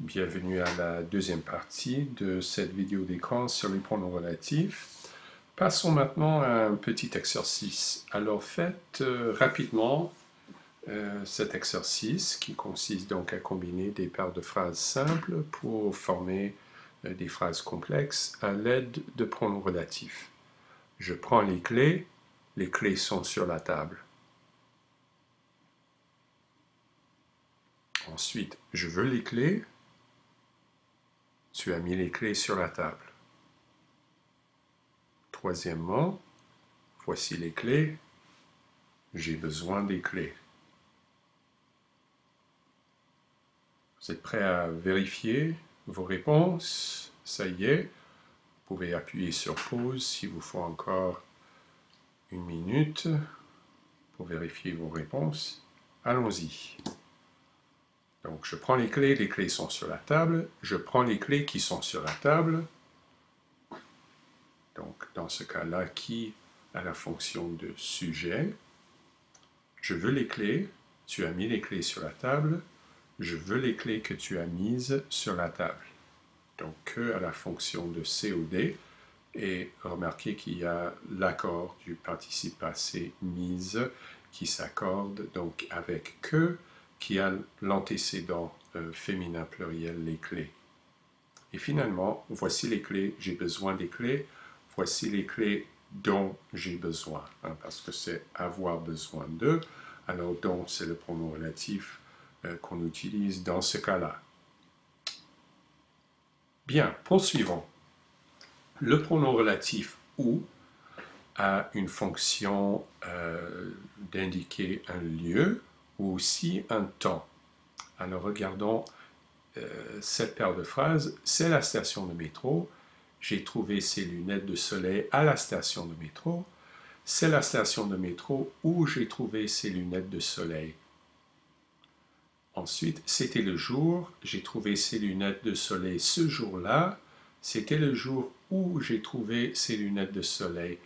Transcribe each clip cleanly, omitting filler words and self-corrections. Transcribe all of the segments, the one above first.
Bienvenue à la deuxième partie de cette vidéo d'écran sur les pronoms relatifs. Passons maintenant à un petit exercice. Alors faites rapidement cet exercice qui consiste donc à combiner des paires de phrases simples pour former des phrases complexes à l'aide de pronoms relatifs. Je prends les clés sont sur la table. Ensuite, je veux les clés. Tu as mis les clés sur la table. Troisièmement, voici les clés. J'ai besoin des clés. Vous êtes prêts à vérifier vos réponses? Ça y est. Vous pouvez appuyer sur pause s'il vous faut encore une minute pour vérifier vos réponses. Allons-y. Donc, je prends les clés sont sur la table. Je prends les clés qui sont sur la table. Donc, dans ce cas-là, qui a la fonction de sujet? Je veux les clés. Tu as mis les clés sur la table. Je veux les clés que tu as mises sur la table. Donc, que a la fonction de COD. Et remarquez qu'il y a l'accord du participe passé mise qui s'accorde donc avec que qui a l'antécédent féminin pluriel, les clés. Et finalement, voici les clés, j'ai besoin des clés. Voici les clés dont j'ai besoin, parce que c'est avoir besoin de. Alors, dont, c'est le pronom relatif qu'on utilise dans ce cas-là. Bien, poursuivons. Le pronom relatif « ou » a une fonction d'indiquer un lieu ou aussi un temps. Alors regardons cette paire de phrases. C'est la station de métro. J'ai trouvé ces lunettes de soleil à la station de métro. C'est la station de métro où j'ai trouvé ces lunettes de soleil. Ensuite, c'était le jour. J'ai trouvé ces lunettes de soleil ce jour-là. C'était le jour où j'ai trouvé ces lunettes de soleil.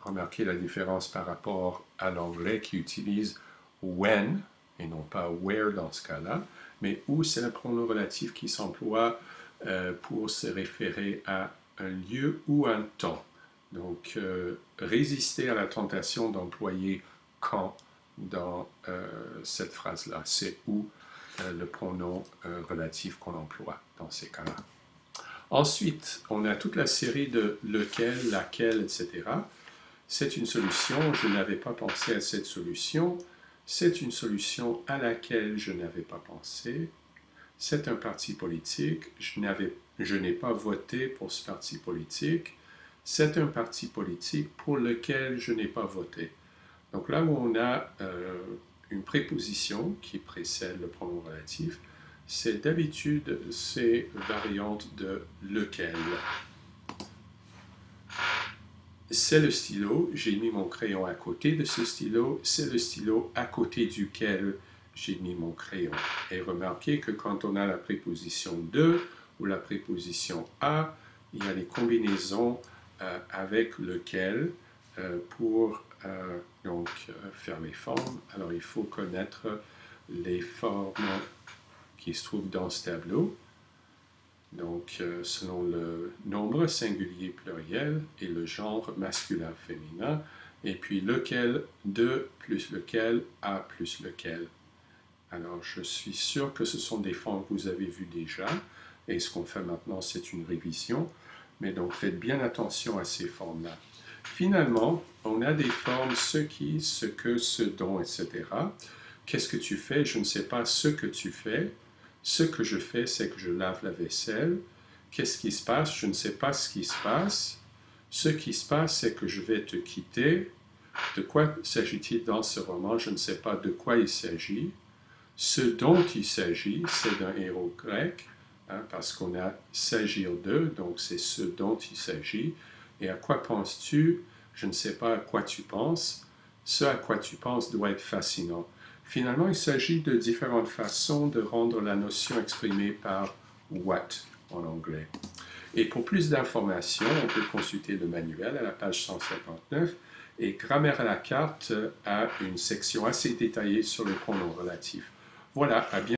Remarquez la différence par rapport à l'anglais qui utilise when et non pas where dans ce cas-là, mais où c'est le pronom relatif qui s'emploie pour se référer à un lieu ou un temps. Donc, résister à la tentation d'employer quand dans cette phrase-là. C'est où le pronom relatif qu'on emploie dans ces cas-là. Ensuite, on a toute la série de lequel, laquelle, etc. C'est une solution, je n'avais pas pensé à cette solution. C'est une solution à laquelle je n'avais pas pensé. C'est un parti politique, je n'ai pas voté pour ce parti politique. C'est un parti politique pour lequel je n'ai pas voté. Donc là où on a une préposition qui précède le pronom relatif, c'est d'habitude ces variantes de lequel. C'est le stylo, j'ai mis mon crayon à côté de ce stylo, c'est le stylo à côté duquel j'ai mis mon crayon. Et remarquez que quand on a la préposition de ou la préposition à, il y a des combinaisons avec lequel pour donc faire les formes. Alors il faut connaître les formes qui se trouvent dans ce tableau. Donc, selon le nombre singulier pluriel et le genre masculin-féminin, et puis lequel, de plus lequel, à plus lequel. Alors, je suis sûr que ce sont des formes que vous avez vues déjà, et ce qu'on fait maintenant, c'est une révision, mais donc faites bien attention à ces formes-là. Finalement, on a des formes ce qui, ce que, ce dont, etc. Qu'est-ce que tu fais? Je ne sais pas ce que tu fais. Ce que je fais, c'est que je lave la vaisselle. Qu'est-ce qui se passe? Je ne sais pas ce qui se passe. Ce qui se passe, c'est que je vais te quitter. De quoi s'agit-il dans ce roman? Je ne sais pas de quoi il s'agit. Ce dont il s'agit, c'est d'un héros grec, parce qu'on a s'agir de, donc c'est ce dont il s'agit. Et à quoi penses-tu? Je ne sais pas à quoi tu penses. Ce à quoi tu penses doit être fascinant. Finalement, il s'agit de différentes façons de rendre la notion exprimée par what en anglais. Et pour plus d'informations, on peut consulter le manuel à la page 159 et Grammaire à la carte a une section assez détaillée sur les pronoms relatifs. Voilà, à bientôt.